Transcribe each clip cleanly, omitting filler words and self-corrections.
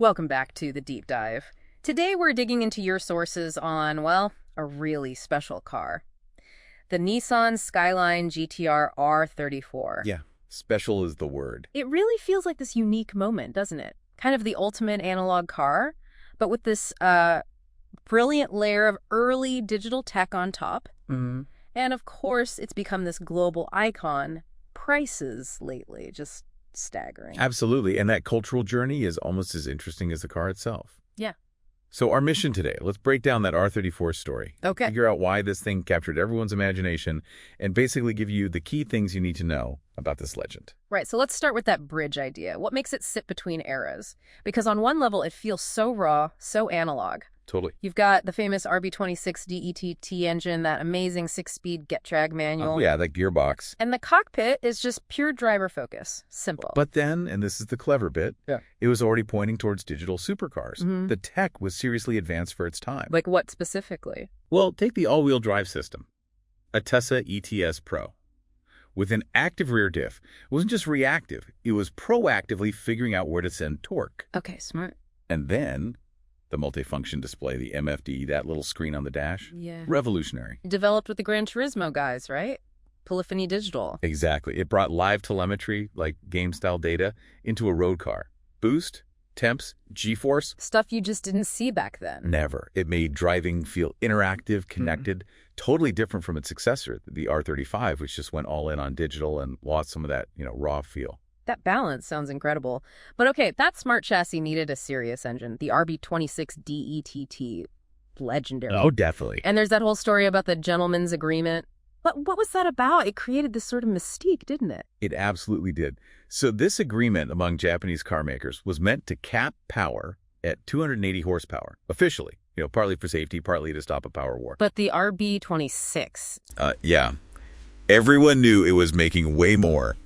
Welcome back to the Deep Dive. Today we're digging into your sources on, well, a really special car. The Nissan Skyline GTR R34. Yeah, special is the word. It really feels like this unique moment, doesn't it? Kind of the ultimate analog car, but with this brilliant layer of early digital tech on top. Mm-hmm. And of course, it's become this global icon. Prices lately, just staggering. Absolutely, and that cultural journey is almost as interesting as the car itself. Yeah. So our mission today, let's break down that R34 story. Okay. Figure out why this thing captured everyone's imagination and basically give you the key things you need to know about this legend. Right, so let's start with that bridge idea. What makes it sit between eras? Because on one level, it feels so raw, so analog. Totally. You've got the famous RB26 DETT engine, that amazing 6-speed get-drag manual. Oh, yeah, that gearbox. And the cockpit is just pure driver focus. Simple. But then, and this is the clever bit, it was already pointing towards digital supercars. Mm-hmm. The tech was seriously advanced for its time. Like what specifically? Well, take the all-wheel drive system, a Tesla ETS Pro. With an active rear diff, it wasn't just reactive, it was proactively figuring out where to send torque. Okay, smart. And then the multifunction display, the MFD, that little screen on the dash. Yeah. Revolutionary. Developed with the Gran Turismo guys, right? Polyphony Digital. Exactly. It brought live telemetry, like game-style data, into a road car. Boost, temps, G-force. Stuff you just didn't see back then. Never. It made driving feel interactive, connected, totally different from its successor, the R35, which just went all in on digital and lost some of that, raw feel. That balance sounds incredible. But okay, that smart chassis needed a serious engine. The RB26 DETT. Legendary. Oh, definitely. And there's that whole story about the gentleman's agreement. But what was that about? It created this sort of mystique, didn't it? It absolutely did. So this agreement among Japanese car makers was meant to cap power at 280 horsepower, officially. Partly for safety, partly to stop a power war. But the RB26... Yeah. Everyone knew it was making way more.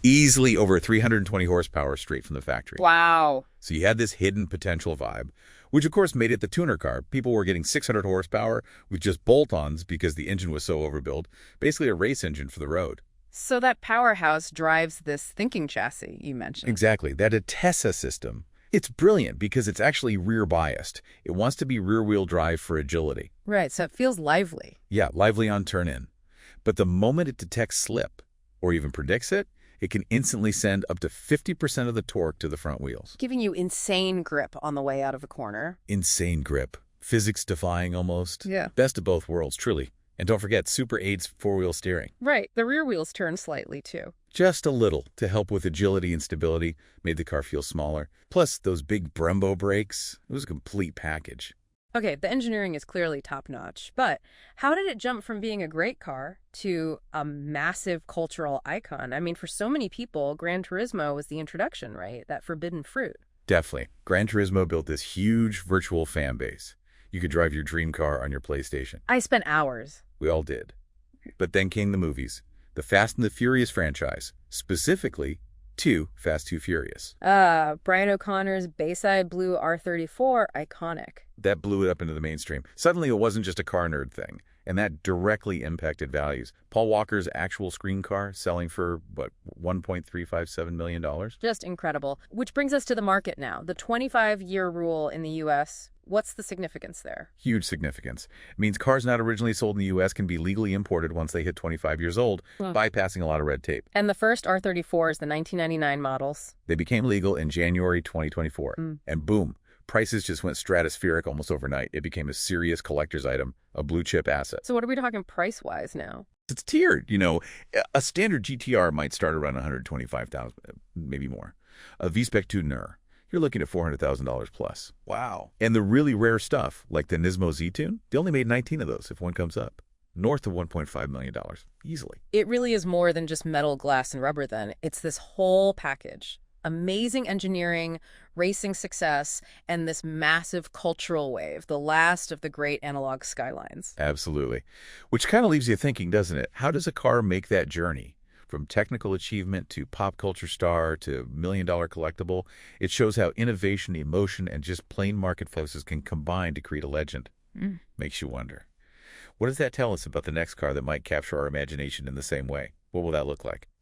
Easily over 320 horsepower straight from the factory. Wow. So you had this hidden potential vibe, which of course made it the tuner car. People were getting 600 horsepower with just bolt-ons because the engine was so overbuilt. Basically a race engine for the road. So that powerhouse drives this thinking chassis you mentioned. Exactly. That Atessa system. It's brilliant because it's actually rear-biased. It wants to be rear-wheel drive for agility. Right, so it feels lively. Yeah, lively on turn-in. But the moment it detects slip, or even predicts it, it can instantly send up to 50% of the torque to the front wheels. Giving you insane grip on the way out of a corner. Insane grip. Physics-defying almost. Yeah. Best of both worlds, truly. And don't forget, Super 8's four-wheel steering. Right. The rear wheels turn slightly, too. Just a little to help with agility and stability. Made the car feel smaller. Plus, those big Brembo brakes. It was a complete package. Okay, the engineering is clearly top-notch, but how did it jump from being a great car to a massive cultural icon? I mean, for so many people, Gran Turismo was the introduction, right? That forbidden fruit. Definitely. Gran Turismo built this huge virtual fan base. You could drive your dream car on your PlayStation. I spent hours. We all did. But then came the movies. The Fast and the Furious franchise. Specifically, Fast 2 Furious. Brian O'Connor's Bayside Blue R34, iconic. That blew it up into the mainstream. Suddenly, it wasn't just a car nerd thing, and that directly impacted values. Paul Walker's actual screen car selling for, $1.357 million? Just incredible. Which brings us to the market now. The 25-year rule in the U.S., what's the significance there? Huge significance. It means cars not originally sold in the U.S. can be legally imported once they hit 25 years old, bypassing a lot of red tape. And the first R34s, the 1999 models. They became legal in January 2024. And boom, prices just went stratospheric almost overnight. It became a serious collector's item, a blue-chip asset. So what are we talking price-wise now? It's tiered. A standard GTR might start around $125,000, maybe more. A V-Spec tuner, you're looking at $400,000 plus. Wow. And the really rare stuff, like the Nismo Z-Tune, they only made 19 of those if one comes up. North of $1.5 million, easily. It really is more than just metal, glass, and rubber then. It's this whole package. Amazing engineering, racing success, and this massive cultural wave, the last of the great analog skylines. Absolutely. Which kind of leaves you thinking, doesn't it? How does a car make that journey? From technical achievement to pop culture star to million-dollar collectible, it shows how innovation, emotion, and just plain market forces can combine to create a legend. Makes you wonder. What does that tell us about the next car that might capture our imagination in the same way? What will that look like?